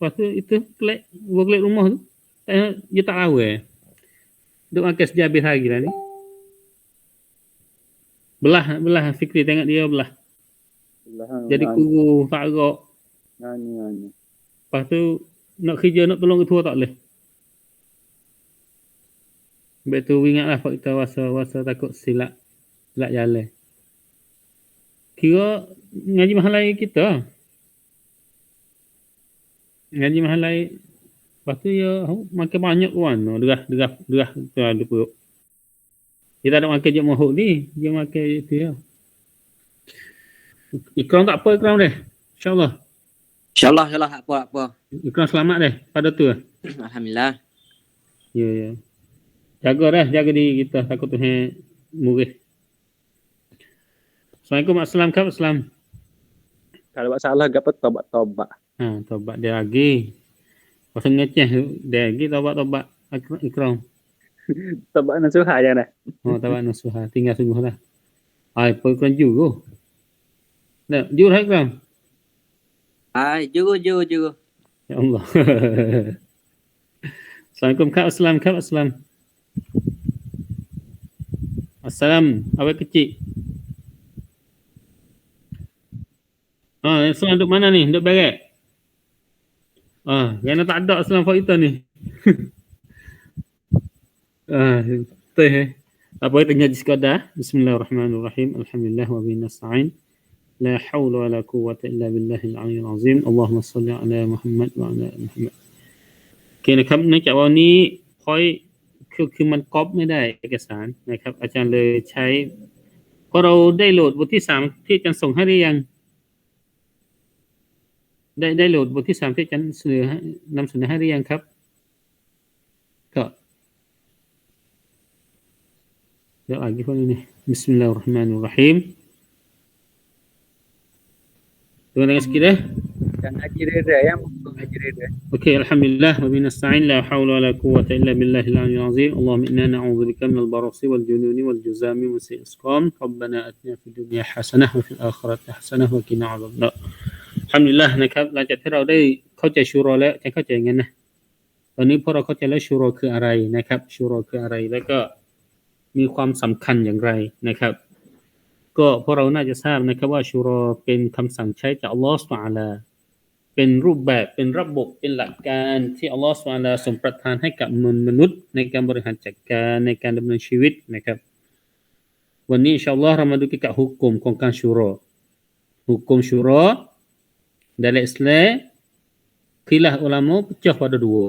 Lepas tu itu kelek rumah tu. Dia tak lawa. Duk makan sejak habis hari lah ni. Belah Fikri tengok dia belah. Jadi kuru, tak gerak. Lepas tu nak kerja nak tolong ketua tak boleh. Sebab tu ingatlah Pak kita wasa takut silap jalan. Kira ngaji mahal kita. Ngaji mahal lepas tu ya makan banyak kawan. Derah tu ada perut. Dia tak ada makan je mahuk ni. Dia makan itu ya. Ikram tak apa Ikram deh. InsyaAllah. InsyaAllah apa. Ikram selamat deh pada tu. Alhamdulillah. Ya. Jaga diri kita takut Tuhan murih. Assalamualaikum Assalam. Kalau buat salah gapo tobat. Tobat dia lagi. Pasal ngeceh dia lagi tobat Ikram. Tobat nasuha je dah. Tobat nasuha tinggal sungguh lah. Ikram juru. Nah, juru Ikram. Juru. Ya Allah. Assalamualaikum Kak Assalam. Assalam, awak kecil. Assalam duduk mana ni? Duduk barat. Kerana tak ada Assalam Pak kita ni. Betul Apa kita ngaji sekadar. Bismillahirrahmanirrahim. Alhamdulillah wa bihi nasta'in. La haula wa la quwwata illa billahil aliyyil azim. Allahumma salli ala Muhammad wa ala Muhammad. นะครับเนื่องจากว่านี้พอยคือมันก๊อปไม่ได้เอกสารนะครับอาจารย์เลยใช้พอเราได้โหลดบทที่3ที่อาจารย์ส่งให้หรือยังได้โหลดบทที่3ที่อาจารย์นำเสนอให้หรือยังครับก็เดี๋ยวอ่านกี่คนนี่บิสมิลลาฮิรเราะห์มานิรเราะฮีมตัวนั้นsikit Okey, alhamdulillah wa binasta'in la haula wa la quwwata illa billahil aliyyil azim. Allahumma inna na'udzubika minal barasi wal jununi wal juzami wa sayyi'is asqam. Rabbana atina fid dunya hasanah wa fil akhirati hasanah wa qina 'adzaban nar. Alhamdulillah นะครับหลังจากที่เราได้เข้าใจชูรอแล้วจะเข้าใจยังไงนะตอนนี้พวกเราเข้าใจแล้วชูรอคืออะไรนะครับชูรอคืออะไรแล้วก็มีความสำคัญอย่างไรนะครับก็พวกเราน่าจะทราบนะครับว่าชูรอเป็นคำสั่งใช้จากอัลเลาะห์ซุบฮานะฮูวะตะอาลาเป็นรูปแบบเป็นระบบเป็นหลักการที่อัลเลาะห์ซุบฮานะฮูวะตะอาลาทรงประทานให้กับมนุษย์ในการบริหารจัดการในการดำเนินชีวิตนะครับวันนี้อินชาอัลลอฮ์เรามาดูเกี่ยวกับหุกุมของการชูรอhukum syura dalam Islam khilaf ulama pecah pada dua.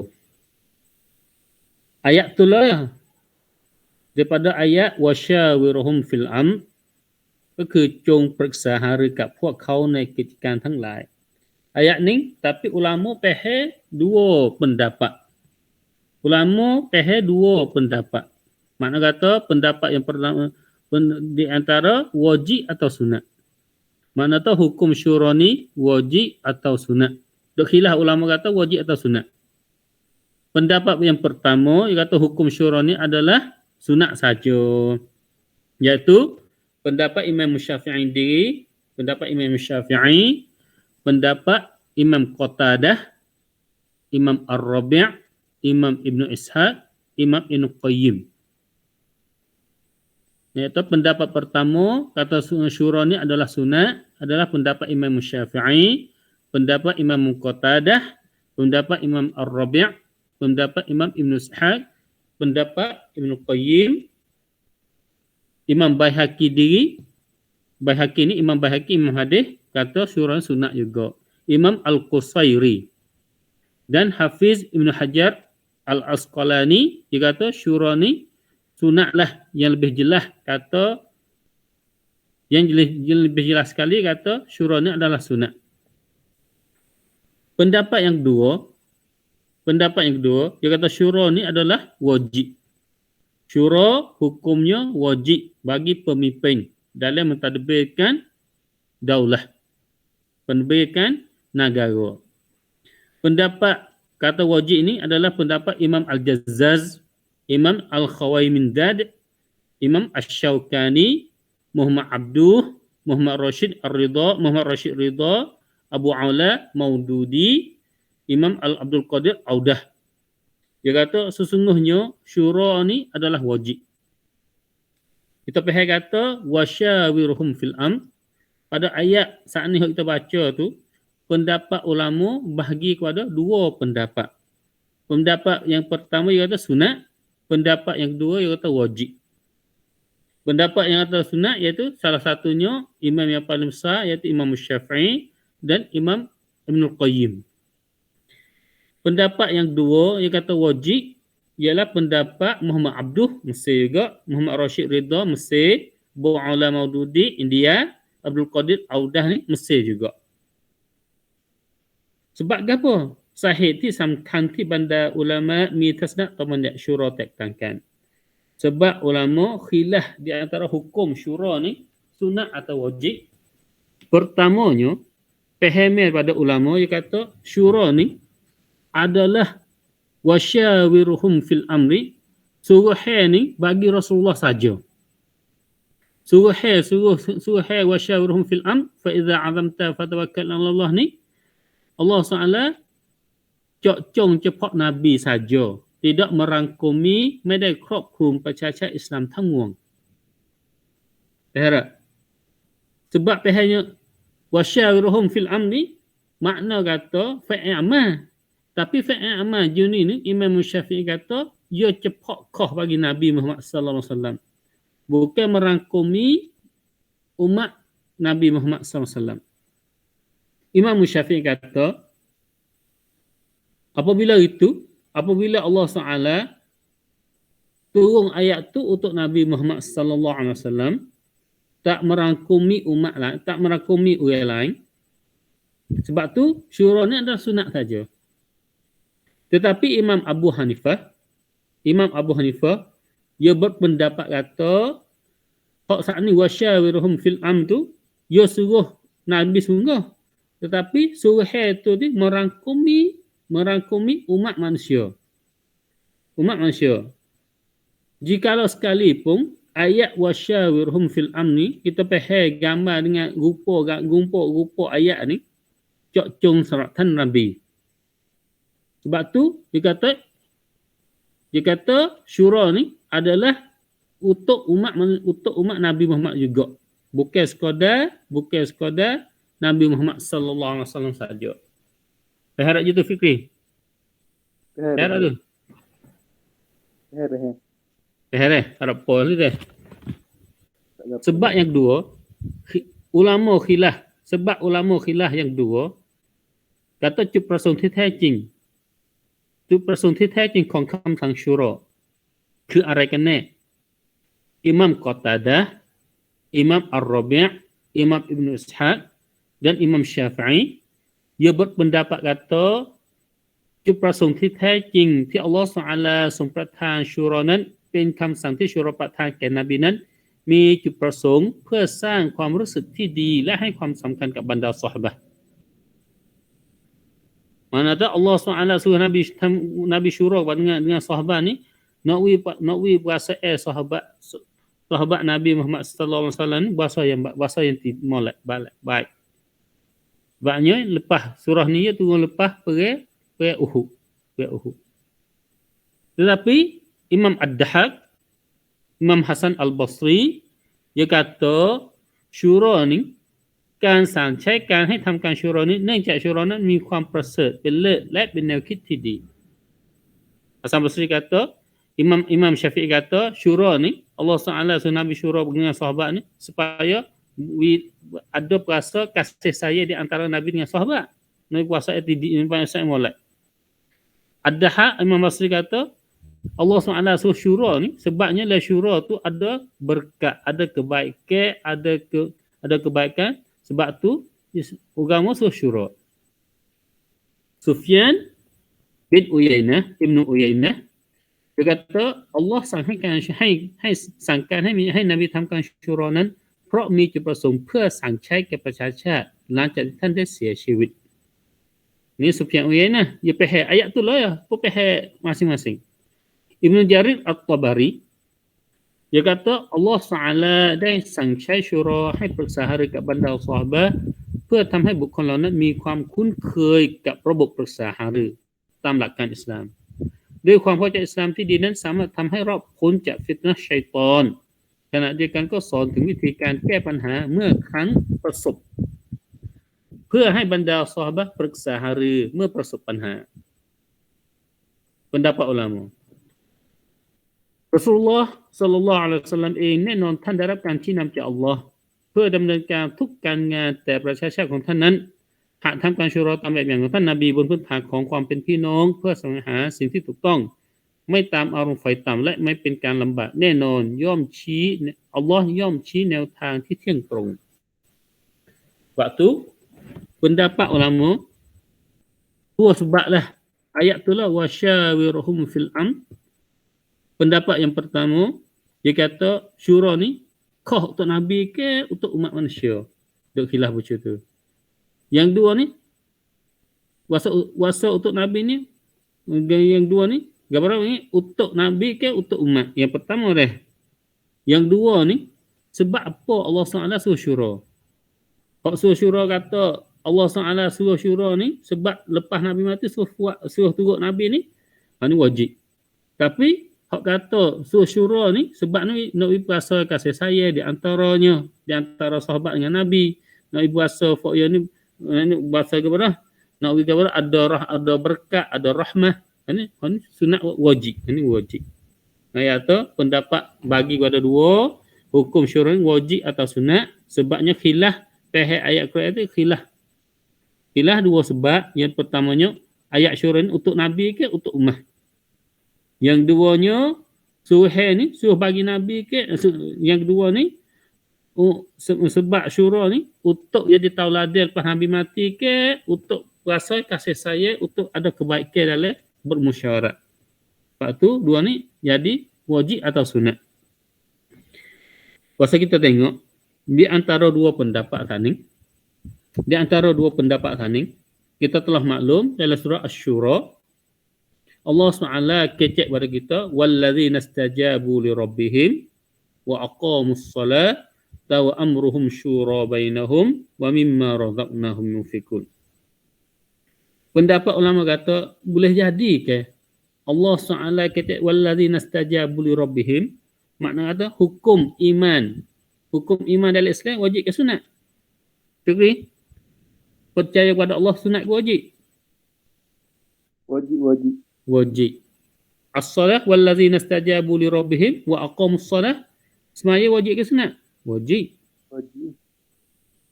Ayat tu lah daripada ayat wasyawiruhum fil amr ก็คือจงปรึกษาหารือกับพวกเขาในกิจการทั้งหลาย ayat ni tapi ulama pahal dua pendapat. Ulama pahal dua pendapat. Makna kata pendapat yang pertama di antara wajib atau sunat. Mana tahu hukum syura ni wajib atau sunat. Dok khilaf ulama kata wajib atau sunat. Pendapat yang pertama dia kata hukum syura ni adalah sunat saja. Iaitu pendapat Imam Syafi'i, pendapat Imam Syafi'i, pendapat Imam Qatadah, Imam Ar-Rabi', Imam Ibn Ishaq, Imam Ibn Qayyim. Iaitu pendapat pertama kata syura ni adalah sunat adalah pendapat Imam Syafi'i, pendapat Imam Qatadah, pendapat Imam Ar-Rabi', pendapat Imam Ibn Ishaq, pendapat Ibn Qayyim, Imam Baihaqi ni Imam Baihaqi Imam Hadis kata syura sunat juga. Imam Al-Qusairi dan Hafiz Ibn Hajar Al-Asqalani dia kata syura ni sunatlah yang lebih jelas kata yang lebih jelas sekali kata syura ni adalah sunat. Pendapat yang kedua dia kata syura ni adalah wajib. Syura hukumnya wajib bagi pemimpin dalam mentadbirkan daulah, pentadbiran negara. Pendapat kata wajib ini adalah pendapat Imam Al-Jazzaz, Imam Al-Khawaimindad, Imam Asy-Syaukani, Muhammad Abduh, Muhammad Rashid Ridha, Abu Aula Maududi, Imam Al-Abdul Qadir Audah. Dia kata sesungguhnya syura ni adalah wajib. Kita pergi kata wasyawiruhum fil pada ayat saat ni kita baca tu, pendapat ulama bahagi kepada dua pendapat. Pendapat yang pertama dia kata sunat, pendapat yang kedua dia kata wajib. Pendapat yang kata sunat iaitu salah satunya imam yang paling besar iaitu Imam Syafi'i dan Imam Ibnul Qayyim. Pendapat yang kedua yang kata wajib ialah pendapat Muhammad Abduh Mesir juga, Muhammad Rashid Ridha Mesir, Bu'ala Maududi India, Abdul Qadir Audah ni Mesir juga. Sebab apa? Sahih ti samkan ti banda ulama mi tasnad taman syura tektangkan. Sebab ulama khilaf di antara hukum syura ni sunat atau wajib. Pertamanya, pahami pada ulama dia kata syura ni adalah wasyawiruhum fil amri. Suruh ni bagi Rasulullah saja. Suruh wasyawiruhum fil fa idza azamta fatawakkal 'ala Allah ni Allah Taala cok cepat Nabi saja, tidak merangkumi medai crop krum percaya Islam tanggung. Faham? Sebab pahanya wasyawiruhum fil amri makna kata fa'il amal. Tapi fa'il amal juni ni Imam Syafi'i kata dia cepat kah bagi Nabi Muhammad sallallahu alaihi wasallam. Bukan merangkumi umat Nabi Muhammad sallallahu alaihi wasallam. Imam Syafi'i kata apabila Allah SWT turun ayat tu untuk Nabi Muhammad sallallahu alaihi wasallam, tak merangkumi umat lain, tak merangkumi orang lain. Sebab tu syura ni adalah sunat saja. Tetapi Imam Abu Hanifah dia berpendapat kata hak saat ni wasyawiruhum fil tu dia suruh Nabi sungguh, tetapi suruh tu ni merangkumi umat manusia. Jikalau sekalipun ayat wasyawirhum fil ni kita faham gambar dengan rupa ayat ni cok seratan Nabi. Sebab tu dia kata syura ni adalah untuk umat Nabi Muhammad juga. Bukan sekadar Nabi Muhammad sallallahu alaihi wasallam saja. Harap je tu Fikri. Harap tu. Harap pol ni deh. Sebab yang kedua, ulama khilaf yang kedua kata จุดประสงค์ที่แท้จริง จุดประสงค์ที่แท้จริงของคำสั่งชูรอคืออะไรกันแน่ Imam Qatadah, Imam Ar-Rabi', Imam Ibn Ishaq dan Imam Syafi'i dia berpendapat kata จุดประสงค์ที่แท้จริงที่อัลลอฮฺซุบฮานะฮูวะตะอาลาทรงประทานชูรอนั้นเป็นคำสั่งที่ชูรอประทานแก่นบีนั้นมีจุดประสงค์เพื่อสร้างความรู้สึกที่ดีและให้ความสำคัญกับบรรดาซอฮาบะห์ Mana ada Allah SWT suruh Nabi syura dengan sahabat ni nak bahasa sahabat Nabi Muhammad sallallahu alaihi wasallam ni bahasa yang molek baik. Sebabnya lepas surah ni dia turun lepas perang Uhud. Tetapi Imam Ad-Dahhak, Imam Hasan Al-Basri dia kata syura niการสั่งใช้การให้ทำการชูรอนี้เนื่องจากชูรอนั้นมีความประเสริฐเป็นเลิศและเป็นแนวคิดที่ดี Hasan Basri kata Imam Syafi'i kata syura ni Allah SWT suruh Nabi syura dengan sahabat ni supaya ada perasa kasih sayang di antara Nabi dengan sahabat. Nabi puasa ini banyak molek. Ad-Dahhak Imam Basri kata Allah SWT suruh syura ni sebabnya la syura tu ada berkat, ada kebaikan, ada kebaikan. Sebab tu agama suruh syura. Sufyan bin Uyainah, Ibnu Uyainah dia kata Allah sangkanให้นบีทำการชูรอนั้นเพราะมีจุดประสงค์เพื่อสั่งใช้แก่ประชาชาติหลังจากที่ท่านได้เสียชีวิต Ni Sufyan Uyainah dia faham ayat tu lah ya, apa faham masing-masing. Ibnu Jarir At-Tabari dia kata Allah SWT ได้สั่งใช้ชูรอให้ปรึกษาหารือกับบรรดาซอฮาบะห์ เพื่อทำให้บุคคลเหล่านั้นมีความคุ้นเคยกับระบบปรึกษาหารือตามหลักการอิสลามด้วยความเข้าใจอิสลามที่ดีนั้นสามารถทำให้รอดพ้นจากฟิตนะห์ชัยฏอนขณะเดียวกันก็สอนถึงวิธีการแก้ปัญหาเมื่อครั้งประสบเพื่อให้บรรดาซอฮาบะห์ปรึกษาหารือเมื่อประสบปัญหาpendapat ulama Rasulullah sallallahu alaihi wasallam เองแน่นอนท่านได้รับการชี้นำจากอัลลอฮ์เพื่อดำเนินการทุกการงานแต่ประชาชาติของท่านนั้นหากทำการชูรอตามแบบอย่างของท่านนบีบนพื้นฐานของความเป็นพี่น้องเพื่อแสวงหาสิ่งที่ถูกต้องไม่ตามอารมณ์ไฟต่ำและไม่เป็นการลำบากแน่นอนย่อมชี้อัลลอฮ์ย่อมชี้แนวทางที่เที่ยงตรง waktu pendapat ulama dua sebablah ayat itulah wasyawirhum fil pendapat yang pertama dia kata syura ni kah untuk nabi ke untuk umat manusia duk khilaf macam tu yang dua ni wasa untuk nabi ni yang dua ni gambar ni untuk nabi ke untuk umat yang pertama dah yang dua ni sebab apa Allah SWT suruh syura hak suruh syura kata Allah SWT suruh syura ni sebab lepas nabi mati suruh turut nabi ni ni wajib tapi hak kata suruh syura ni sebab ni nak berasa kasih sayang di antara sahabat dengan nabi nak berasa faqiyah ni bahasa kepada nak kepada ada berkat ada rahmah ini sunat wajib ini wajib ayat pendapat bagi kepada dua hukum syura wajib atau sunat sebabnya khilaf pihak ayat Quran itu khilaf dua sebab yang pertamanya ayat syura ni untuk nabi ke untuk ummah yang duanya suruh ni suruh bagi nabi ke yang kedua ni sebab syura ni untuk jadi tauladan lepas nabi mati ke untuk rasa kasih sayang untuk ada kebaikan dalam bermusyawarah. Sebab tu dua ni jadi wajib atau sunat. Pasal kita tengok di antara dua pendapat tadi kita telah maklum dalam surah Asy-Syura Allah SWT kecek pada kita walladzina istajabu li rabbihim wa aqamus salat wa amruhum syura bainahum wa mimma razaqnahum yunfikun. Pendapat ulama kata boleh jadi ke Allah SWT kata walladzina istajabu li rabbihim makna kata hukum iman dalam Islam wajib ke sunat? Agree? Percaya kepada Allah sunat ke wajib? Wajib. As-salah walladzina istajabu li rabbihim wa aqamus salah semaya wajib ke sunat? Wajib.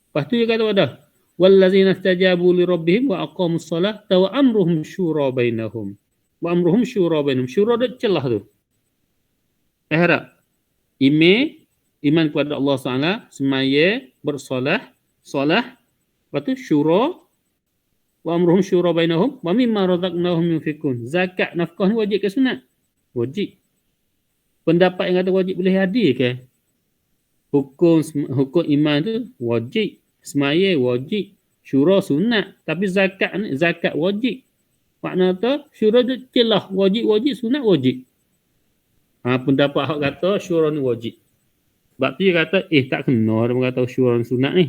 Lepas tu dia kata pada walladzina istajabu li rabbihim wa aqamus salah wa amruhum syura bainahum. Wa amruhum syura bainahum. Syura dia celah tu. Harap iman kepada Allah SWT semaya bersolah lepas tu syura wa amruhum syura bainahum wa mimma razaqnahum yunfikun. Zakat nafkah ni wajib ke sunat? Wajib. Pendapat yang kata wajib boleh hadir ke? Hukum iman tu wajib, semaya wajib, syura sunat, tapi zakat wajib. Makna tu syura tu celah wajib sunat wajib. Pendapat hak kata syura ni wajib. Sebab tu dia kata tak kena dia kata syura ni sunat ni.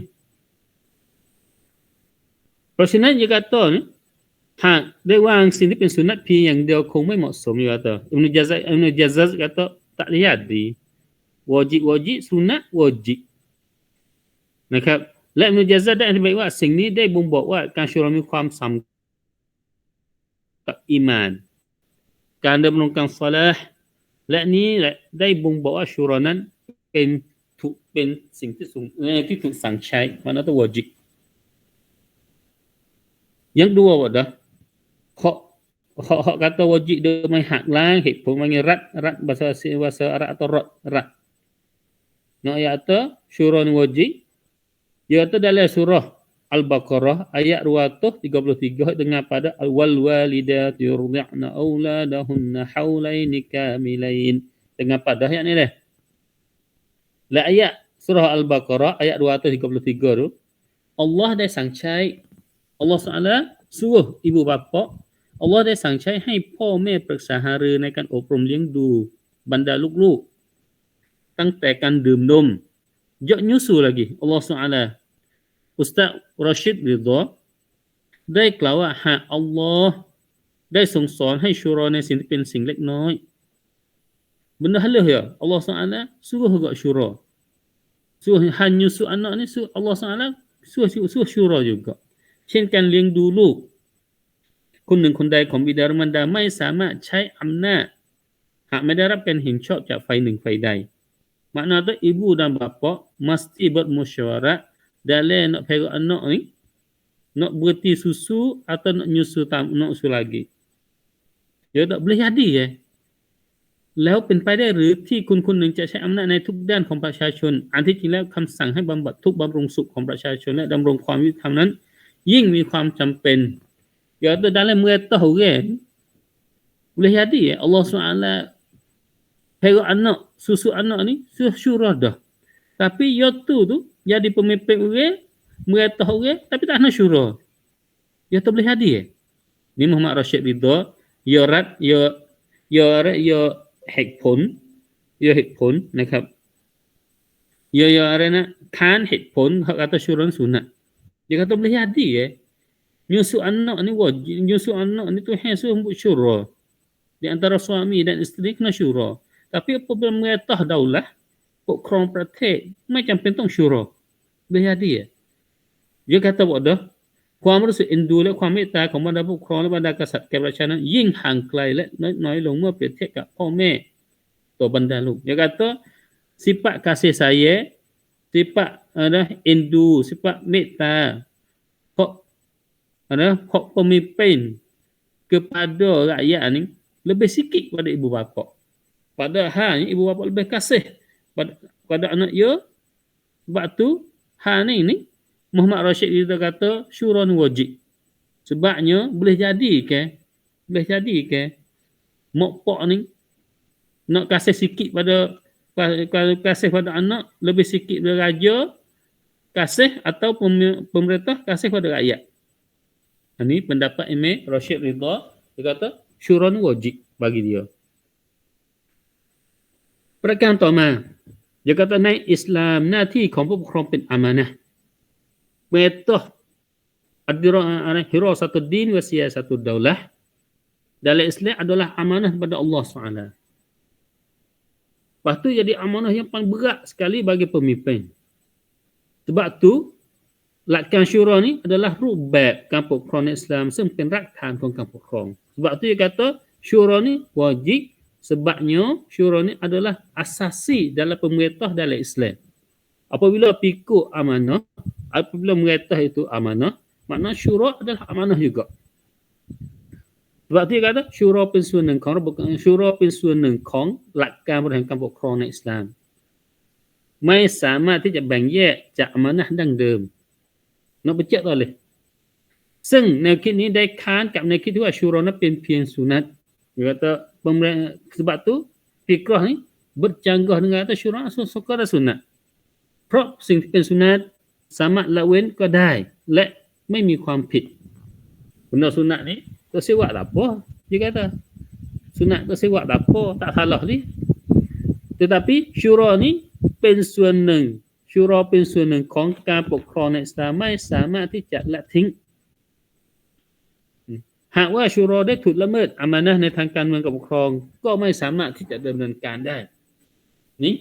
Persinan dia kata ni dia orang sini pun sunat pi yang dia kong mai maksum dia kata. Ibnu Jazaz kata tak jadi. Wajib sunat wajib.นะครับและอิบนุญะซัดได้อธิบายว่าสิ่งนี้ได้บ่งบอกว่าการชูรอมีความสำคัญกับอีหม่านการดำรงการศอลาห์และนี้แหละได้บ่งบอกว่าชูรอนั้นเป็นสิ่งที่ถูกสั่งใช้มันต้องวาญิบ Yang dua dah hak kata wajib dia main hak lain hak pun panggil rad bahasa Arab atau rad. Nak ayat syura ni wajib. Dia kata dalam surah Al-Baqarah ayat 233 dengan pada wal walidatu yurdi'na auladahunna haulaini kamilain dengan pada ayat ni dah. La ayat surah Al-Baqarah ayat 233 tu Allah dah sangcai Allah SWT suruh ibu bapa Allahได้สั่งใช้ให้พ่อแม่ปรึกษาหารือในการอบรมเลี้ยงดูบรรดาลูกๆตั้งแต่การดื่มนมยกnyusu lagi Allah SWT Ustaz Rashid Ridhaได้กล่าวว่าหากอัลลอฮ์ได้ทรงสอนให้ชูรอในสิ่งที่เป็นสิ่งเล็กน้อย benda halus ya Allah SWT suruh juga syura, suruh hanya suruh anak ni suruh Allah SWT suruh syura juga. เช่นการเลี้ยงดูลูกคนหนึ่งคนใดของบิดามารดาไม่สามารถใช้อำนาจหากไม่ได้รับการเห็นชอบจากฝ่ายหนึ่งฝ่ายใด maknanya ibu dan bapa mesti bermusyawarah dalam nak pegang anak ni, nak berhenti susu atau nak nyusu nak usu lagi. Ya tak boleh jadi แล้วเป็นไปได้หรือที่คุณคนหนึ่งจะใช้อำนาจในทุกด้านของประชาชนอันที่จริงแล้วคำสั่งให้บำบัดทุกข์บำรุงสุขของประชาชนและดำรงความยุติธรรมนั้นยิ่งมีความจำเป็น iaitu dalam merintah orang boleh jadi Allah SWT pegang anak susu anak ni syurah dah, tapi iaitu tu jadi pemimpin orang merintah orang tapi tak nak syurah, ia tak boleh jadi. Ni Muhammad Rashid Ridha ia rad iaเหตุผลนะครับอะไรนะค้านเหตุผลเขาkata syurah sunnah. Dia kata boleh jadi nyusu anak ni wajib, nyusu anak ni Tuhan suruh buat syurah di antara suami dan isteri kena syurah, tapi apabila merintah daulah pokokประเทศไม่จำเป็นต้องsyurah. Boleh jadi dia kata buat dah ความรู้สึกเอ็นดูและความเมตตาของบรรดาผู้ปกครองและบรรดากษัตริย์แก่ประชาชนนั้นยิ่งห่างไกลและน้อยลงเมื่อเปรียบเทียบกับพ่อแม่ต่อบรรดาลูก Dia kata sifat kasih sayang, sifat rindu, sifat meta hak pemimpin kepada rakyat ni lebih sikit pada ibu bapa. Padahal ibu bapa lebih kasih pada anak dia. Sebab tu hal ni Muhammad Rashid kita kata syura ni wajib. Sebabnya boleh jadi ke mak pak ni nak kasih sikit pada kasih pada anak lebih sikit pada raja kasih atau pemerintah kasih pada rakyat. Ini pendapat Imam Rashid Ridha, dia kata syura ni wajib bagi dia. Perkaraต่อมา dia kata ในอิสลามหน้าที่ของผู้ปกครองเป็นอามานะห์ Metah hirasatud din wa siyasatud daulah dalam Islam adalah amanah kepada Allah SWT. Lepas tu jadi amanah yang paling berat sekali bagi pemimpin. Sebab tu หลักการ syura ni adalah รูปแบบการปกครองในอิสลามซึ่งเป็นรากฐานของการปกครอง Sebab tu dia kata syura ni wajib sebabnya syura ni adalah asasi dalam pemerintah dalam Islam. Apabila pikul amanah, apabila merintah itu amanah, makna syura adalah amanah juga. Sebab tu dia kata syura เป็นส่วนหนึ่งของระบบsyura เป็นส่วนหนึ่งของหลักการบริหารการปกครองในอิสลามไม่สามารถที่จะแบ่งแยกจากอามานะห์ดั้งเดิม nak becek tak boleh. ซึ่งแนวคิดนี้ได้ค้านกับแนวคิดที่ว่าsyuraนั้นเป็นเพียงสุนัต dia kata sebab tu fikrah ni bercanggah dengan kata syura sekadar sunat. เพราะสิ่งที่เป็นสุนัตสามารถละเว้นก็ได้และไม่มีความผิด benda sunat ni tersiwak tak apa, dia kata sunat tersiwak tak apa, tak salah ni. Tetapi syura ni เป็นส่วนหนึ่ง syura เป็นส่วนหนึ่งของการปกครองในอิสลามไม่สามารถที่จะละทิ้ง หากว่าชูรอได้ถูกละเมิดอามานะห์ในทางการเมืองกับปกครองก็ไม่สามารถที่จะดำเนินการได้ นี่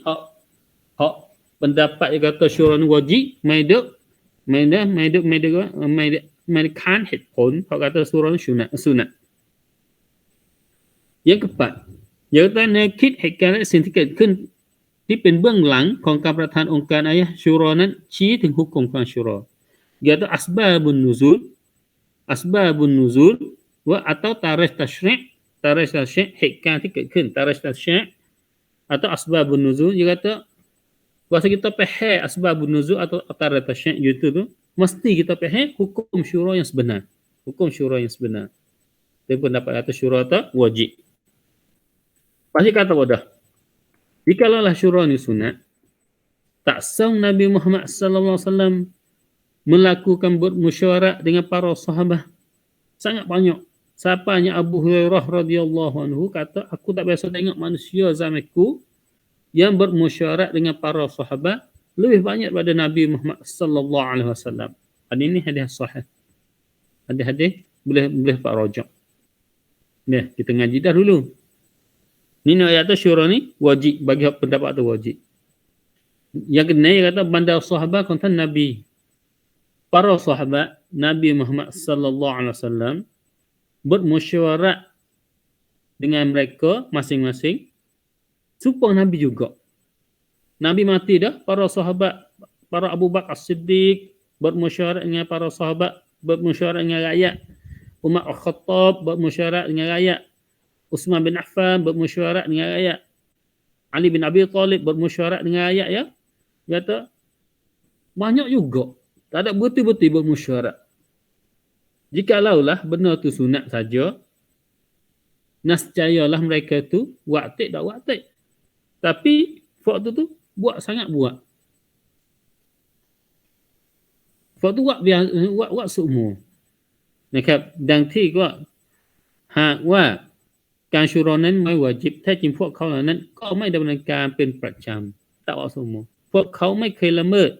เพราะpendapat yang kata syura ni wajibไม่ค้านเหตุผลเพราะ kata syura ni sunat. Yang keempat อย่าแต่แนวคิดเหตุการณ์และสิ่งที่เกิดขึ้นที่เป็นเบื้องหลังของการประธานองค์การอายะห์ชูรอนั้นชี้ถึงหุกมของชูรอ yaitu asbabun nuzul wa atau tarikh tasyri'เหตุการณ์ที่เกิดขึ้น tarikh tasyri' atau asbabun nuzul. Dia kata bahasa kita faham asbabun nuzul atau tarikh tasyri' itu tu mesti kita faham hukum syura yang sebenar. Dia pendapat kata syura tu wajib. Pasti kata bodoh. Jikalau syura ni sunat, tak sah Nabi Muhammad sallallahu alaihi wasallam melakukan bermusyawarah dengan para sahabat sangat banyak. Siapanya Abu Hurairah radhiyallahu anhu kata, aku tak biasa tengok manusia zamanku yang bermusyawarah dengan para sahabat lebih banyak daripada Nabi Muhammad sallallahu alaihi wasallam. Hadis ni hadis sahih. Hadis boleh Pak rojak. Nah, kita ngaji dah dulu. Ni ayat tu syura ni wajib, bagi pendapat tu wajib. Yang kena dia kata bandar sahabat kontan Nabi. Para sahabat Nabi Muhammad sallallahu alaihi wasallam bermusyawarah dengan mereka masing-masing supaya Nabi juga. Nabi mati dah, para sahabat, para Abu Bakar As-Siddiq bermusyawarah dengan para sahabat, bermusyawarah dengan rakyat. Umar Al-Khattab bermusyawarah dengan rakyat. Uthman bin Affan bermusyawarah dengan rakyat. Ali bin Abi Talib bermusyawarah dengan rakyat ya. Dia kata banyak juga. Tak ada betul-betul bermusyawarah. Jikalaulah benar tu sunat saja, nascayalah mereka tu waktik tak waktik. Tapi waktu tu buat sangat buat. Waktu buat semua.นะครับดังที่ก็หากว่าการชูรอนั้นไม่วาญิบแท้จริงพวกเขาเหล่านั้นก็ไม่ดำเนินการเป็นประจำtak semua. พวกเขาไม่เคยละเมิด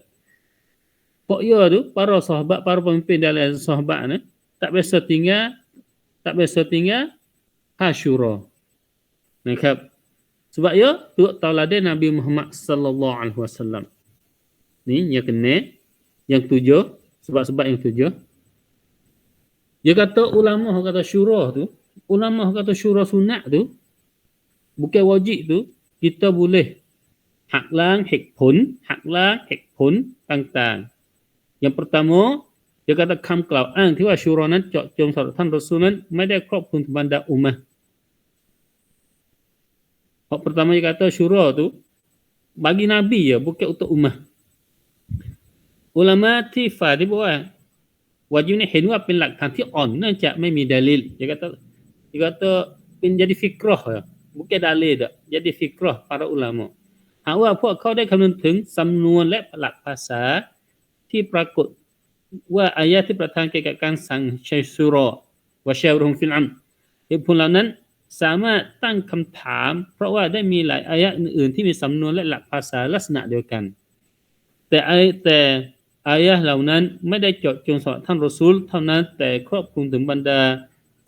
Pok ya tu, para sahabat, para pemimpin dalam sahabat ni tak biasa tinggal Asyura.นะครับ sebab ya turut tauladan Nabi Muhammad sallallahu alaihi wasallam. Ni yang kena, yang tujuh, sebab-sebab yang tujuh. Dia kata ulama kata syura tu, ulama kata syura sunat tu bukan wajib tu, kita boleh hak lang hak pun tang. Yang pertama, dia kataคำกล่าวอ้างที่ว่าชูรอนั้นเจาะจงสำหรับท่านรอซูลนั้นไม่ได้ครอบคลุมบรรดาอุมมะห์ Hak pertama dia kata syura tu bagi Nabi ya, bukan untuk ummah. Ulama tifah dia buat wajib ni เห็นว่าเป็นหลักฐานที่อ่อนเนื่องจากไม่มีดาลิล dia kata เป็นjadi fikrah ya, bukan dalil dak, jadi fikrah para ulama. หากว่าพวกเขาได้คำนึงถึงสำนวนและหลักภาษาที่ปรากฏว่าอายะที่ประทานเกี่ยวกับการสั่งใช้ซูเราะห์วะชาวรุฮุมฟิลอัมรเหตุผลเหล่านั้นสามารถตั้งคำถามเพราะว่าได้มีหลายอายะอื่นๆที่มีสำนวนและหลักภาษาลักษณะเดียวกันแต่อายะเหล่านั้นไม่ได้เจาะจงสอนท่านรอซูลเท่านั้นแต่ครอบคลุมถึงบรรดา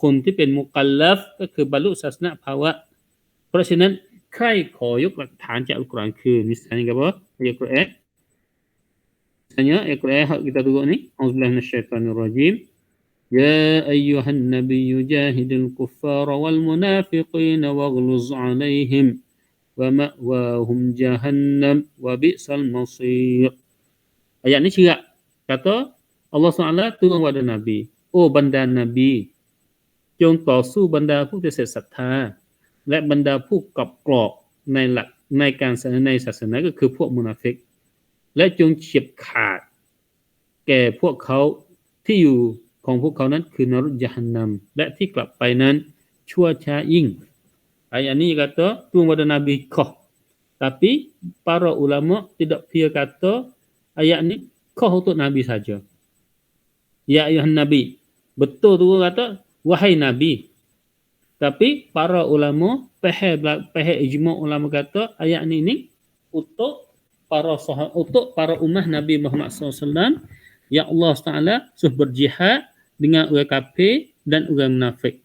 คนที่เป็นมุกัลลัฟก็คือบรรลุศาสนภาวะเพราะฉะนั้นใครขอยกหลักฐานจากอัลกุรอานคือ misalnya apa ayat Quran misalnya ayat Quran kita tengok ni auzubillahi minasyaitonirrajim ya ayyuhan nabiyyu jahidil kuffara wal munafiqina waghluz 'alaihim wa ma'wahum jahannam wa bi'sal masir. Ayat ni cerak kata Allah SWT turun kepada Nabi, oh banda Nabi จงต่อสู้บรรดาผู้ที่เสียศรัทธาและบรรดาผู้กลับกรอกในหลักในการในศาสนาก็คือพวกมุนาฟิกและจงเฉียบขาดแก่พวกเขาที่อยู่ของพวกเขานั้นคือนรกยะฮันนัมและที่กลับไปนั้นชั่วช้ายิ่ง ayat ni kata turun kepada Nabi kah, tapi para ulama tidak pia kata ayat ni kah untuk Nabi saja. Ya ayuhan Nabi, betul tu kata wahai Nabi. Tapi para ulama pahal ijma' ulama kata ayat ni untuk para ummah Nabi Muhammad SAW yang Allah Taala suruh berjihad dengan orang kafir dan orang munafik.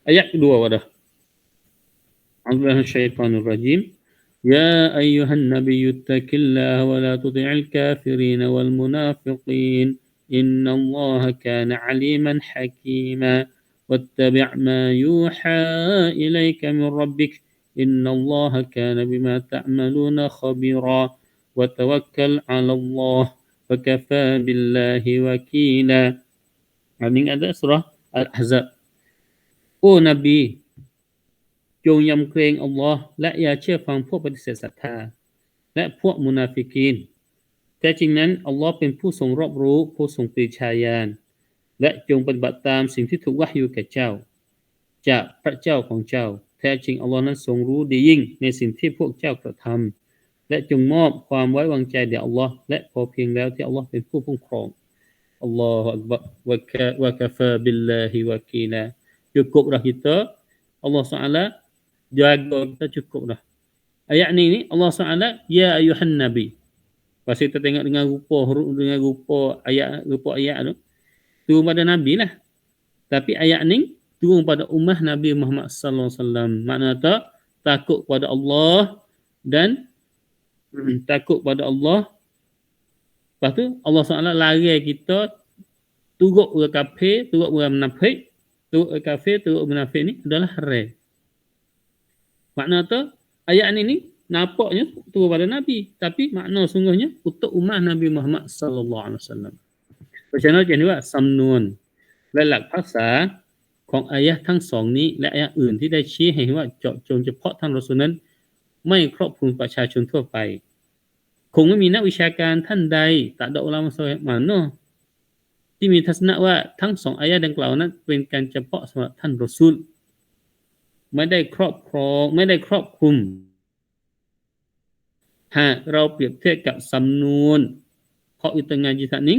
Ayat kedua wadah. A'udzubillahi minasyaitonir rajim. Ya ayyuhan nabiyyu ittaqillaha wa la tuti'il kafirin wal munafiqin. Innallaha kana 'aliman hakima. واتبع ما يوحى إليك من ربك إن الله كان بما تعملون خبيرا وتوكل على الله وكفى بالله وكيلا. Ini ada surah Al-Ahzab. O Nabi จงยำเกรงอัลลอฮ์และอย่าเชื่อฟังพวกปฏิเสธศรัทธาและพวกมุนาฟิกีนแต่จริงนั้นอัลลอฮ์เป็นผู้ทรงรอบรู้ผู้ทรงปรีชาญาณและจงปฏิบัติตามสิ่งที่ถูกวะฮยูแก่เจ้าจากพระเจ้าของเจ้าแท้จริงอัลลอฮ์นั้นทรงรู้ดียิ่งในสิ่งที่พวกเจ้ากระทำและจงมอบความไว้วางใจแด่อัลลอฮ์และพอเพียงแล้วที่อัลลอฮ์เป็นผู้คุ้มครองอัลลอฮฺอักบัรวะกะฟาบิลลาฮิวะกีลา cukuplah kita Allah SWT jaga kita cukuplah. Ayat ni Allah SWT ya ayuhan nabi, Pasal kita tengok dengan rupa ayat tu turun pada Nabi lah. Tapi ayat ni turun pada ummah Nabi Muhammad sallallahu alaihi wasallam. Makna takut pada Allah dan takut pada Allah. Lepas tu Allah SWT larang kita turut orang kafir, turut orang munafik. Turut orang kafir, turut munafik ni adalah haram. Makna ayat ni nampaknya turun pada Nabi, tapi makna sungguhnya untuk ummah Nabi Muhammad sallallahu alaihi wasallam. เพราะฉะนั้นจะเรียกว่าสำนวนและหลักภาษาของอายะห์ทั้งสองนี้และอายะห์อื่นที่ได้ชี้ให้เห็นว่าเจาะจงเฉพาะท่านรอซูลนั้นไม่ครอบคลุมประชาชนทั่วไปคงไม่มีนักวิชาการท่านใดtak ada ulama saleh manaที่มีทัศนะว่าทั้งสองอายะห์ดังกล่าวนั้นเป็นการเฉพาะสำหรับท่านรอซูลไม่ได้ครอบคลุมหากเราเปรียบเทียบกับสำนวนข้ออุตงานจิตนี้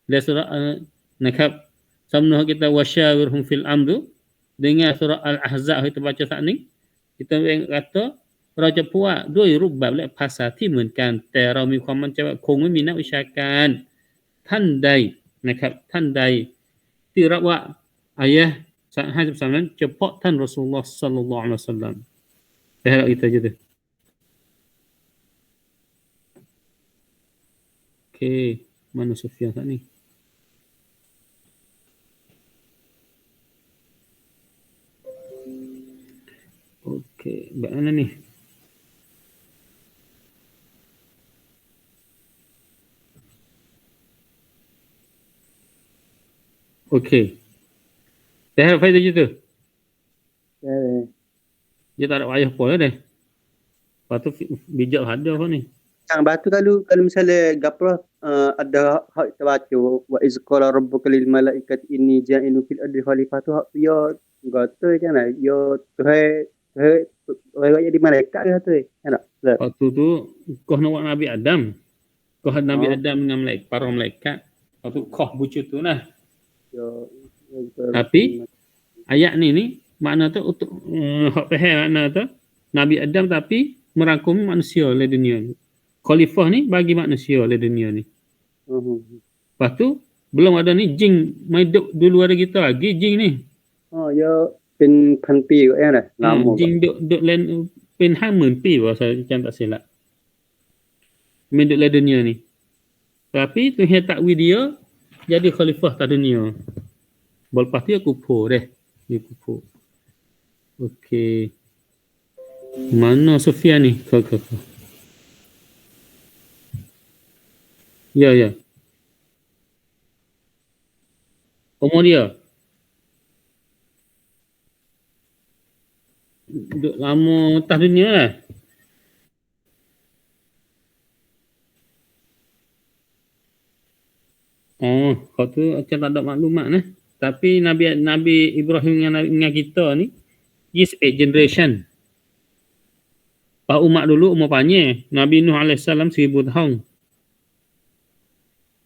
และsurah นะครับสำนวนkita wasyawirhum fil amr dengan surah al-ahzab kita baca saat ni kita kata เราจะพูดว่าด้วยรูปแบบและภาษาที่เหมือนกันแต่เรามีความมั่นใจว่าคงไม่มีนักวิชาการท่านใดนะครับท่านใดที่รับว่าอายะห์53นั้นเฉพาะท่านรอซูลุลลอฮ์ศ็อลลัลลอฮุอะลัยฮิวะซัลลัมแต่เราitu aja tu okey mana Sufyan saat ni okey bagaimana ni okey dah harap faedah je tu dia tak ada wayah apa dah lepas tu bijak ada apa ni Yang batu kalau misalnya gapo ada hak kita baca wa iz qala rabbuka lil malaikati inni ja'inu fil ardi khalifah tu hak ya gata kan ya Tuhan di malaikat ke tu kan tak waktu tu kau nak buat Nabi Adam kau had Nabi Adam dengan malaikat para malaikat waktu kau bucu tu lah tapi ayat ni makna tu untuk hak faham makna tu Nabi Adam tapi merangkumi manusia di dunia ni khalifah ni bagi manusia di dunia ni lepas tu belum ada ni jin main dulu ada kita lagi jin ni ya เป็นพันปีก็แอ่น่ะลำ jin duk lain เป็น 50,000 ปีbahasa macam tak silap main duk di dunia ni tapi Tuhan takwi dia jadi khalifah atas dunia lepas tu dia kufur dia kufur okey mana Sufyan ni kau ya umur dia duduk lama atas dunia lah kau tu macam tak ada maklumat lah tapi Nabi Ibrahim dengan kita ni is 8 generation Pak umat dulu umur panjang Nabi Nuh AS 1000 tahun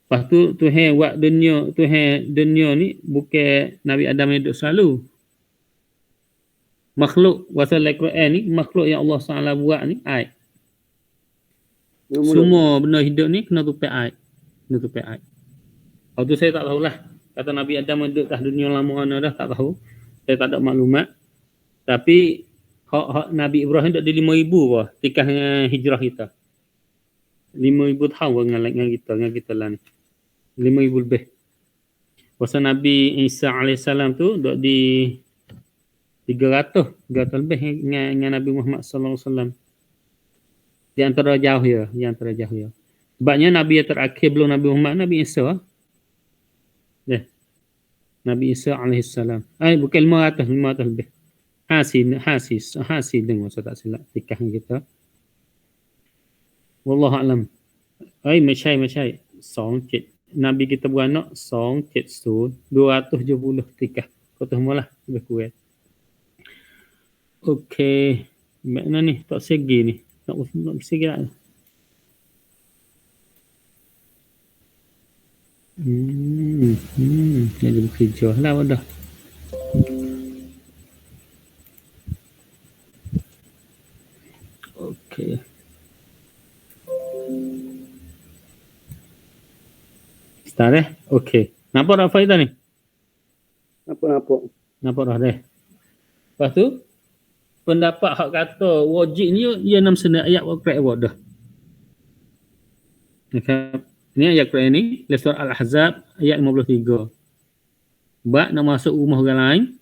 lepas tu Tuhan buat dunia ni bukan Nabi Adam yang duduk selalu makhluk wasal Al-Quran ni makhluk yang Allah SWT buat ni aib semua benda hidup ni kena tupai aib waktu saya tak tahulah kata Nabi Adam duduk atas dunia lama mana dah tak tahu saya tak ada maklumat tapi hak Nabi Ibrahim duduk di 5,000 bah tikah hijrah kita 5,000 tahun dengan kita lah ni 5,000 lebih masa Nabi Isa AS tu duduk di 300 lebih dengan Nabi Muhammad sallallahu alaihi wasallam di antara jauh ya sebabnya Nabi yang terakhir belum Nabi Muhammad Nabi Isa Nabi Isa AS bukan 500 lebih Hasin dengan masa tak silap tikah kita wallahu alamไม่ใช่27 Nabi kita beranak 270 270 tikah kau tahu malah lebih kurang okey mana ni tak segi ni nak segi tak jadi bekerja lah dah okey Start okey. Nampak tak faedah ni? Nampak. Nampak dah deh. Lepas tu pendapat hak kata wajib ni ia nam sana ayat Quran awak dah. Okay. Ini ayat Quran ni surah Al-Ahzab ayat 53. Bak nak masuk rumah orang lain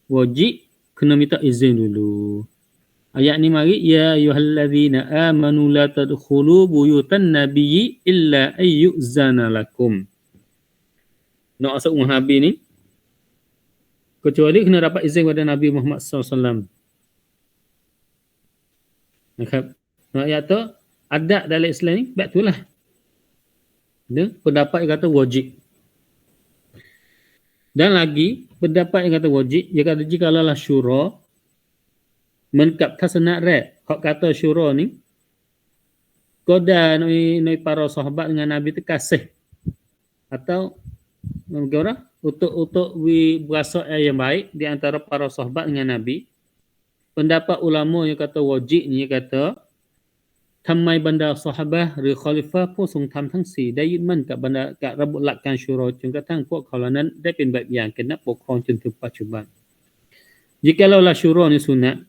wajib kena minta izin dulu. Ayat ni mari ya ayyuhallazina amanu la tadkhulu buyutan nabiyyi illa ayyuzana lakum. Nak masuk rumah Nabi ni kecuali kena dapat izin daripada Nabi Muhammad SAW. Okay. Ayat tu adat dalam Islam ni betul lah. Dia pendapat yang kata wajib. Dan lagi pendapat yang kata wajib, dia kata jikalau syura menkap tasanat red, hak kata syura ni koda noi para sahabat dengan Nabi tu kasih atau bagaimana untuk berasa yang baik di antara para sahabat dengan Nabi. Pendapat ulama yang kata wajib ni kata ทำไมบรรดาซอฮาบะห์หรือคอลิฟะห์ผู้ทรงธรรมทั้งสี่ได้ยึดมั่นกับบรรดากับระบบหลักการชูโรจนกระทั่งพวกเขาเหล่านั้นได้เป็นแบบอย่างแก่นักปกครองจนถึงปัจจุบัน Jikalaulah syura ni sunat,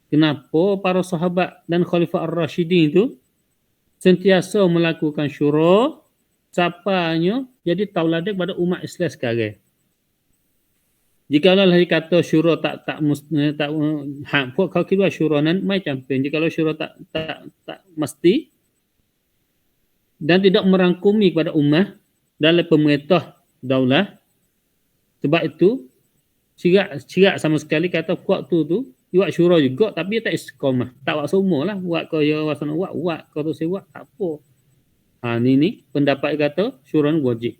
kenapa para sahabat dan khalifah ar-rasyidin itu sentiasa melakukan syura sapanya jadi tauladan kepada umat Islam sekarang. Jikalau kata syura tak pok kau kira syura nan mai camping. Jikalau syura tak mesti dan tidak merangkumi kepada ummah dalam pemerintah daulah. Sebab itu cirak sama sekali kata waktu tu buat syura juga tapi tak istiqamah. Tak buat semua lah. Buat kau ya wasana buat kau tu saya buat tak apa. Ni pendapat kata syura ni wajib.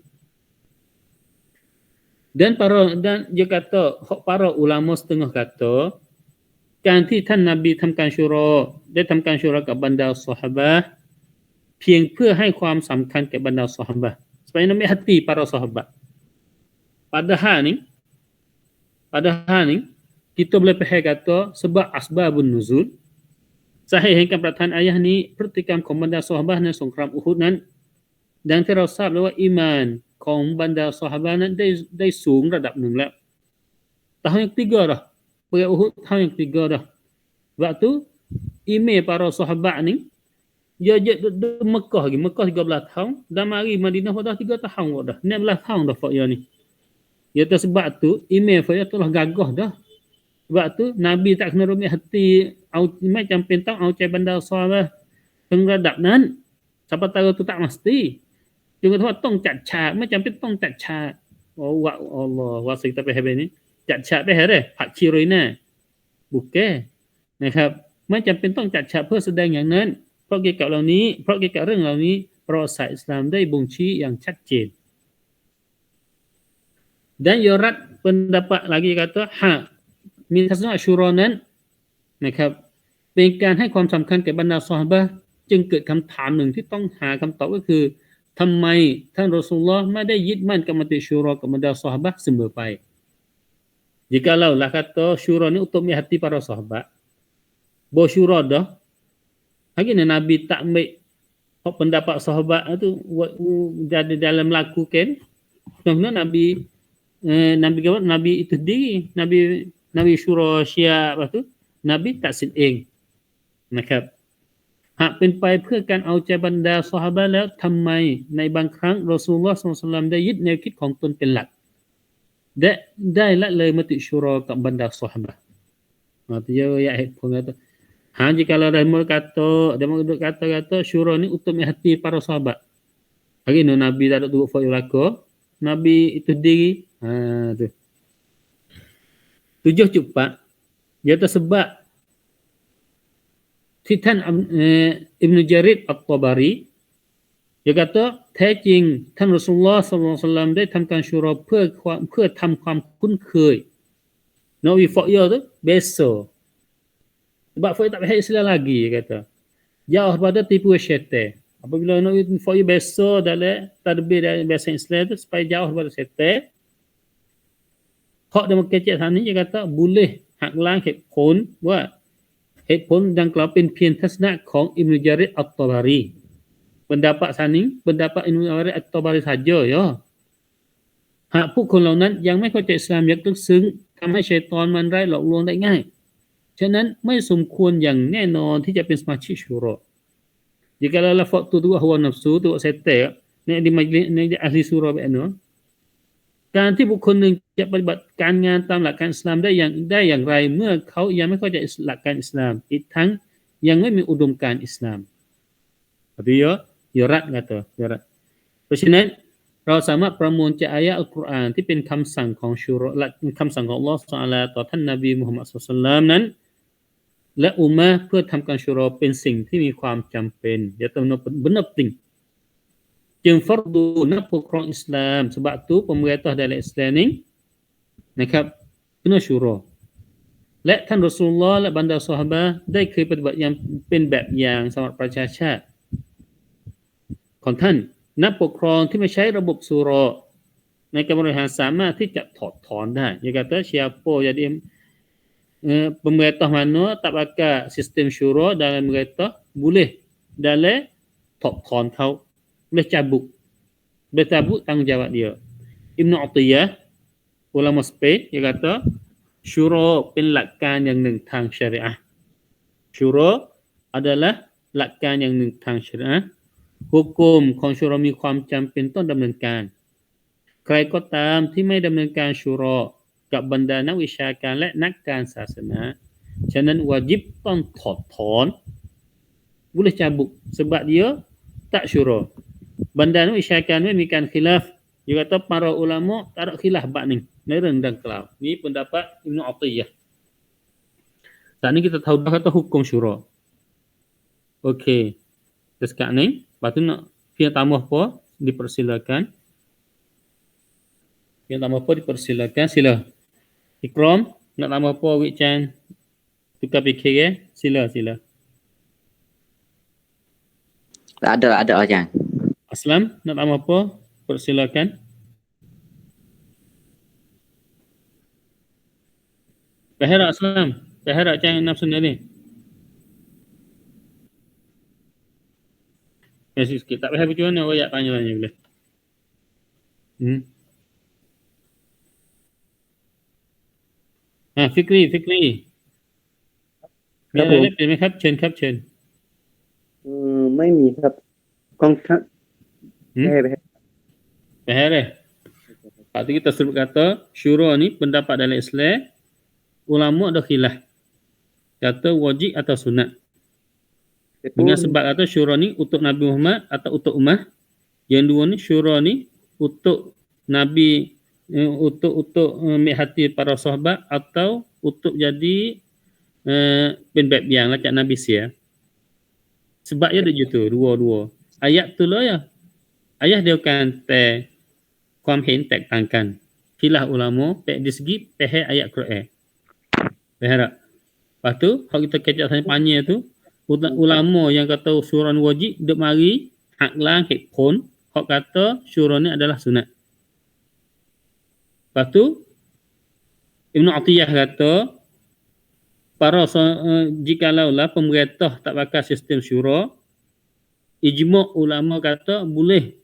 Dan dia kata para ulama setengah kataการที่ท่านนบีทำการชูโรได้ทำการชูโรกับบรรดาซอฮาบะห์เพียงเพื่อให้ความสำคัญแก่บรรดาซอฮาบะห์ supaya nak ambil hati para sahabat. Padahal ni kita boleh faham kata sebab asbabun nuzul sahih yang perkataan ayah ni pertikam komandan sahabat dan songkram Uhud nan dan terasa bahwa iman ของบรรดาซอฮาบะห์นั้นได้สูงระดับหนึ่งแล้ว tahun yang ketiga dah perang Uhud tahun yang ketiga dah. Waktu email para sahabat ni dia di Mekah lagi, Mekah 13 tahun dan mari Madinah dah 3 tahun dah, 16 tahun dah fakir ni. Ya sebab tu email fakir telah gagah dah. Sebab tu Nabi tak kena rumit hati macam pentang au cai bandar sahabat pengadap nan siapa tahu tu tak mesti. Chúng taต้องจัดฉากไม่จำเป็นต้องจัดฉากว่าอัลลอฮ์ว่าสิ่งที่ไปให้แบบนี้จัดฉากไปให้ได้ผักชีโรยหน้าบุกแก้นะครับไม่จำเป็นต้องจัดฉากเพื่อแสดงอย่างนั้นเพราะเกี่ยวกับเรื่องเหล่านี้ประวัติศาสตร์อิสลามได้บ่งชี้อย่างชัดเจน dan yurat pendapat lagi kataมีทัศนะชูรอนั้นนะครับเป็นการให้ความสำคัญแก่บรรดาซอฮาบะห์จึงเกิดคำถามหนึ่งที่ต้องหาคำตอบก็คือทำไมท่านรอซูลุลลอฮ์ไม่ได้ยึดมั่นกับมติsyuraกับบรรดาซอฮาบะห์เสมอไป Jikalau lah kata syura ni untuk hati para sahabat bahawa syura dah lagi Nabi tak ambil pendapat sahabat tu jadi dalam melakukan sebenarnya Nabi itu sendiri Nabi syura Syiah tu Nabi tak sin eng นะครับหากเป็นไปเพื่อการเอาใจบรรดาซอฮาบะห์แล้วทำไมในบางครั้งรอซูลุลลอฮ์ ศ็อลลัลลอฮุอะลัยฮิวะซัลลัมได้ยึดแนวคิดของตนเป็นหลักได้ละเลยมติsyuraกับบรรดาซอฮาบะห์ Maksudnya ya headphone kata jikalau ada kata syura ni untuk hati para sahabat. Hari ni Nabi tak ada turut fa'il laka Nabi itu diri tu 7.4 dia tersebabที่ท่านอิบนุจาริร อัตตอบารี dia kata แท้จริงท่านรอซูลุลลอฮ์ ศ็อลลัลลอฮุอะลัยฮิวะซัลลัมได้ทำการชูรอเพื่อทำความคุ้นเคย Nabi Fakir tu biasa sebab Fakir tak faham Islam lagi dia kata jauh daripada tipu syaitan. Apabila Nabi Fakir biasa dalam tadbir dan bahasa Islam tu supaya jauh daripada syaitan. Hak dia kecil sana dia kata bolehหักล้างเหตุผลว่าเหตุผลดังกล่าวเป็นเพียงทัศนะของอิบนุจาริร อัตตอบารี pendapat saning pendapat Ibnu Jarir At-Tabari saja ya หากผู้คนเหล่านั้นยังไม่เข้าใจอิสลามอย่างลึกซึ้งทำให้ชัยฏอนมันร้ายหลอกลวงได้ง่ายฉะนั้นไม่สมควรอย่างแน่นอนที่จะเป็นสมาชิกชูเราะห์jika lafaz tu tu hawa nafsu tu setanในdi majlisในahli surah แบบนั้นการที่บุคคลหนึ่งจะปฏิบัติการงานตามหลักการอิสลามได้อย่างไรเมื่อเขายังไม่เข้าใจหลักการอิสลามอีกทั้งยังไม่มีอุดมการณ์อิสลามtapi ya rat kata ya rat เพราะฉะนั้นเราสามารถประมวลจากอายะอัลกุรอานที่เป็นคำสั่งของชูเราะห์คำสั่งของอัลเลาะห์ซุบฮานะฮูวะตะอาลาต่อท่านนบีมุฮัมมัดศ็อลลัลลอฮุอะลัยฮิวะซัลลัมนั้นและอุมมะห์เพื่อทำการชูเราะห์เป็นสิ่งที่มีความจำเป็นya benar pentingจึงฟัรดูนักปกครองอิสลาม sebab tu pemerintah dalam Islam ni นะครับkena เป็นชูเราะห์และท่านรอซูลุลลอฮ์และบรรดาซอฮาบะห์ได้เคยปฏิบัติอย่างเป็นแบบอย่างสำหรับประชาชาติของท่านนักปกครองที่ไม่ใช้ระบบชูเราะห์ในการบริหารสามารถที่จะถอดถอนได้ya kata siapa jadi pemerintah mana tak pakai sistem syura dalam pemerintah boleh dalamถอดถอนเขาboleh cabut tanggungjawab dia Ibn Atiyah ulama Spain dia kata syura เป็นหลักการอย่างหนึ่งทางชะรีอะห์ syura adalah หลักการอย่างหนึ่งทางชะรีอะห์ hukum ของชูเราะห์มีความจำเป็นต้องดำเนินการใครก็ตามที่ไม่ดำเนินการชูเราะห์กับบรรดานักวิชาการและนักการศาสนาฉะนั้นวาญิบต้องถอดถอน boleh cabut sebab dia tak syuraบรรดานักวิชาการไม่มีการkhilaf dia kata para ulama tak ada khilaf bab niในเรื่องดังกล่าวนี่ pendapat Ibnu Atiyah saat ni kita tahu dah kata hukum syura okey terus kat ni lepas tu nak yang tambah apa dipersilakan sila Ikram nak tambah apa Wik Chan tukar fikir ya sila Ada Ajang. Aslam nak tambah apa persilakan Bahara Aslam Bahara Chan nafsu ni sikit tak payah macam mana awak tanya boleh Fikri มีอะไรเปลี่ยนไหมครับเชิญไม่มีครับกองทัพBehar Lepas tu kita sebut kata syura ni pendapat dalam Islam ulama ada khilaf kata wajib atau sunat dengan sebab kata syura ni untuk Nabi Muhammad atau untuk ummah yang dua ni syura ni untuk Nabi untuk hati para sahabat atau untuk jadi penbiang lah kat Nabi sia sebab dia ada gitu dua ayat tu lah ya ayah dia kan ความเห็นแตกต่างกัน khilah ulama dari segi faham ayat Quran faham tak lepas tu kalau kita kecak tanya panjang tu ulama yang kata surah ni wajib duk mari hak lang hek pun hak kata surah ni adalah sunat lepas tu Ibn Atiyah kata jikalaulah pemerintah tak pakai sistem syura ijma' ulama kata boleh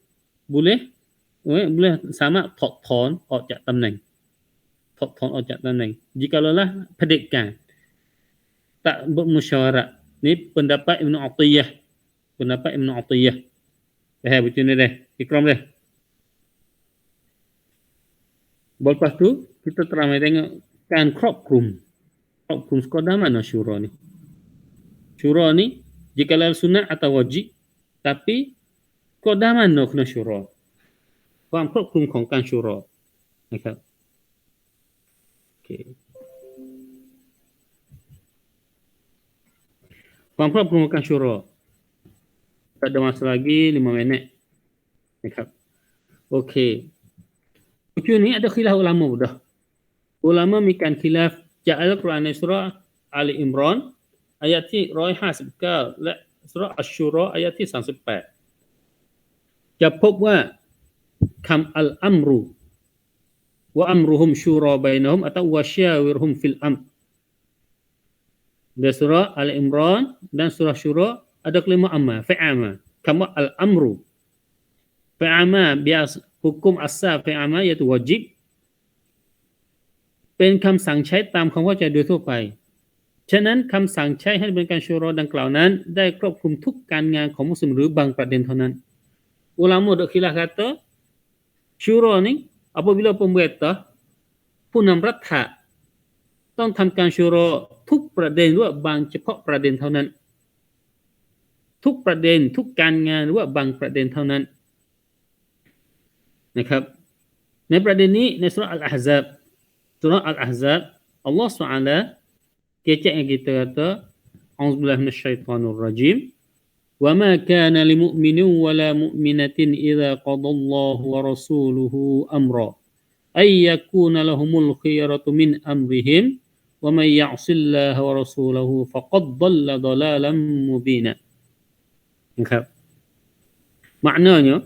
sama ถอดถอนออกจากตำแหน่งjikalaulah เผด็จการ tak bermusyawarah ni pendapat Ibn Atiyah betul ni deh Ikram deh lepas tu kita teramai tengok kan ครอบคลุม sekadar mana syura ni jikalau sunat atau wajib tapi sekadar mana kena syura ความครอบคลุมของการชูเราะห์นะครับโอเคความครอบคลุมของการชูเราะห์ tak ada masa lagi 5 minitนะครับโอเคbuku ni ada khilaf ulama dah ulama มีการ khilaf จากอัลกุรอานในซูเราะห์อาลีอิมรอนอายะที่159และซูเราะห์อัชชูเราะห์อายะที่38จะพบว่าคำอัลอัมรุวะอัมรุฮุมชูรอบัยนะฮุมatau wasyawirhum fil amr di surah Al-Imran dan surah Syura ada kelima amma fa'ama kama al-amru fi'il amar biasa hukum asal fi'il amar iaitu wajib เป็นคำสั่งใช้ตามความเข้าใจโดยทั่วไปฉะนั้นคำสั่งใช้ให้เป็นการชูรอดังกล่าวนั้นได้ครอบคลุมทุกการงานของมุสลิมหรือบางประเด็นเท่านั้นอุลามะkhilaf kata syura ni apabila pemerintah ผู้นำรัฐะต้องทำการชูรอทุกประเด็นหรือว่าบางเฉพาะประเด็นเท่านั้นทุกประเด็นทุกการงานหรือว่าบางประเด็นเท่านั้นนะครับในประเด็นนี้ในสุราะห์อัลอะห์ซาบสุราะห์อัลอะห์ซาบอัลลอฮฺ SWT kecek yang kita kata auzubillahi minasyaitonir rajim wa ma kana lil mu'minin wa la mu'minatin idza qadallahu wa rasuluhu amra ay yakuna lahumul khiyaratu min amrihim wa man ya'sillaha wa rasulahu faqad dhalla dhalalan mubina นะครับ maknanya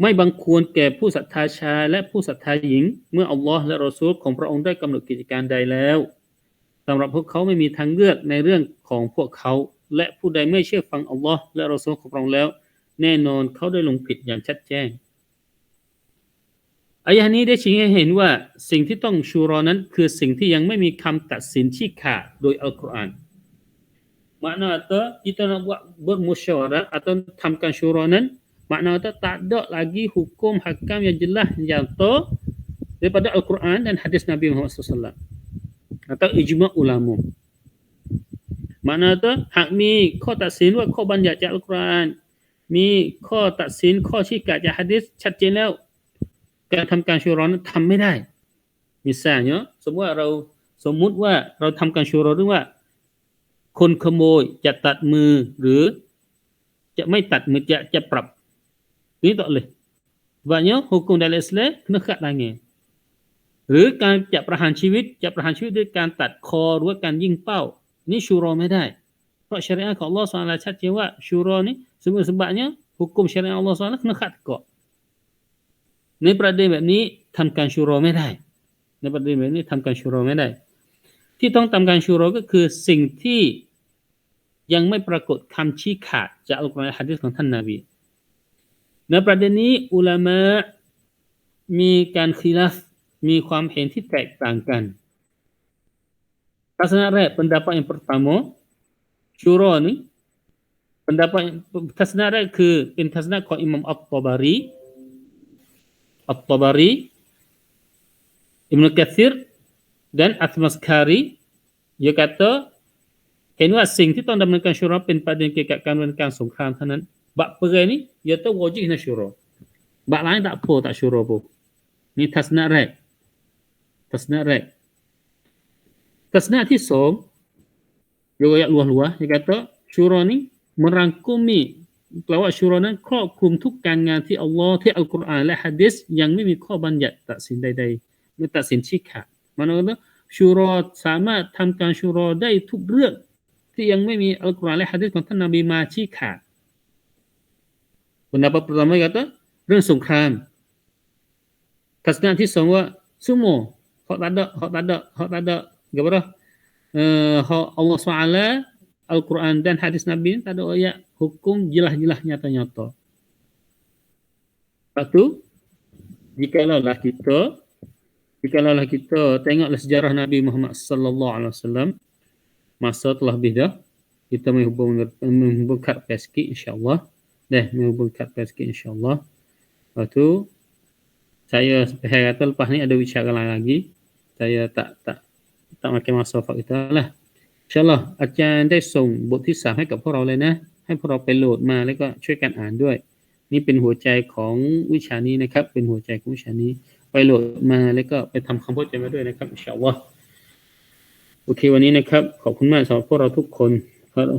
ไม่บังควรแก่ผู้ศรัทธาชายและผู้ศรัทธาหญิงเมื่ออัลลอฮ์และรอซูลของพระองค์ได้กำหนดกิจการใดแล้วสำหรับพวกเขาไม่มีทางเลือกในเรื่องของพวกเขาและผู้ใดไม่เชื่อฟังอัลลอฮ์และรอซูลของพระองค์แล้วแน่นอนเขาได้ลงผิดอย่างชัดแจ้งอายะห์นี้ได้ชี้ให้เห็นว่าสิ่งที่ต้องชูรอนั้นคือสิ่งที่ยังไม่มีคำตัดสินชี้ขาดโดยอัลกุรอานmakna kata kita nak buat bermusyawarah atauทำการชูรอนั้นmakna kata tak ada lagi hukum hakam yang jelas yang nyata daripada Al-Quran dan hadis Nabi Muhammad SAW atau ijma' ulama. Makna kata hak mi ข้อตัดสินว่าข้อบัญญัติจากอัลกุรอานมีข้อตัดสินข้อชี้ขาดจากหะดีษชัดเจนแล้วการทำการชูรอนั้นทำไม่ได้ misalnya สมมติว่าเราทำการชูรอเรื่องว่าคนขโมยจะตัดมือหรือจะไม่ตัดมือจะปรับini tak boleh sebabnya hukum dalam Islam kena kat tangan หรือการจะประหารชีวิตด้วยการตัดคอหรือว่าการยิงเป้านี่ชูรอไม่ได้เพราะชะรีอะห์ของอัลเลาะห์ซุบฮานะฮูวะตะอาลาชัดเจนว่าชูรอนี่sebabnya hukum syariat Allah SWT kena kat tegak ในประเด็นแบบนี้ทำการชูรอไม่ได้ในประเด็นแบบนี้ทำการชูรอไม่ได้ที่ต้องทำการชูรอก็คือสิ่งที่ยังไม่ปรากฏคำชี้ขาดจากอัลกุรอานและหะดีษของท่านนบีในประเด็นนี้อุลามะมีการคิลาฟมีความเห็นที่แตกต่างกันทัศนะแรก pendapat yang pertama ชูรอนี่ pendapatทัศนะแรกคือเป็นทัศนะของอิหม่ามอัตตะบารี Ibnu Katsir dan At-Tamaskari dia kata เห็นว่าสิ่งที่ต้องดำเนินการชูรอเป็นประเด็นเกี่ยวกับการดำเนินการสงครามเท่านั้นbab perang ni dia tu wajib kena syura bab lain tak apa tak syura pun ni tasnah rek tasnahที่2dia ayat luas-luas dia kata syura ni merangkumi kelawat syuraนั้นครอบคลุมทุกการงานที่อัลลอฮ์ที่อัลกุรอานและหะดีษยังไม่มีข้อบัญญัติตัดสินใดๆไม่ตัดสินชี้ขาดหมายถึงว่าชูรอสามารถทำการชูรอได้ทุกเรื่องที่ยังไม่มีอัลกุรอานและหะดีษของท่านนบีมาชี้ขาดpendapat pertama kata เรื่องสงครามทัศนะที่สองว่า semua hak tak ada kepada hak Allah SWT Al-Quran dan hadis Nabi tak ada ayat hukum jelas-jelas nyata-nyata. Lepas tu jikalau kita tengoklah sejarah Nabi Muhammad sallallahu alaihi wasallam masa telah bidah kita menghubungkan sikit insya-Allah menghubungkan sikit insya-Allah. Lepas tu saya kata lepas ni ada bicara lagi. Saya tak makan masa waktu kita lah. InsyaAllah อาจารย์ได้ส่งบทที่3ให้กับพวกเราเลยนะให้พวกเราไปโหลดมาแล้วก็ช่วยกันอ่านด้วยนี่เป็นหัวใจของวิชานี้นะครับเป็นหัวใจของวิชานี้ไปโหลดมาแล้วก็ไปทำความเข้าใจมาด้วยนะครับอินชาอัลลอฮ์โอเควันนี้นะครับขอบคุณมากสำหรับพวกเราทุกคน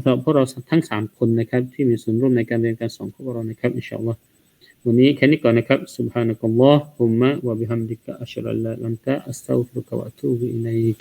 สำหรับพวกเราทั้ง3คนนะครับที่มีส่วนร่วมในการเรียนการสอนของพวกเรานะครับอินชาอัลลอฮ์วันนี้แค่นี้ก่อนนะครับซุบฮานะกัลลอฮุมมะวะบิฮัมดิกะอัชฮะดุอัลลาอิลาฮะอิลลัลลอฮ์อัสตัฆฟิรุกะวะอะตูบุอิลัยก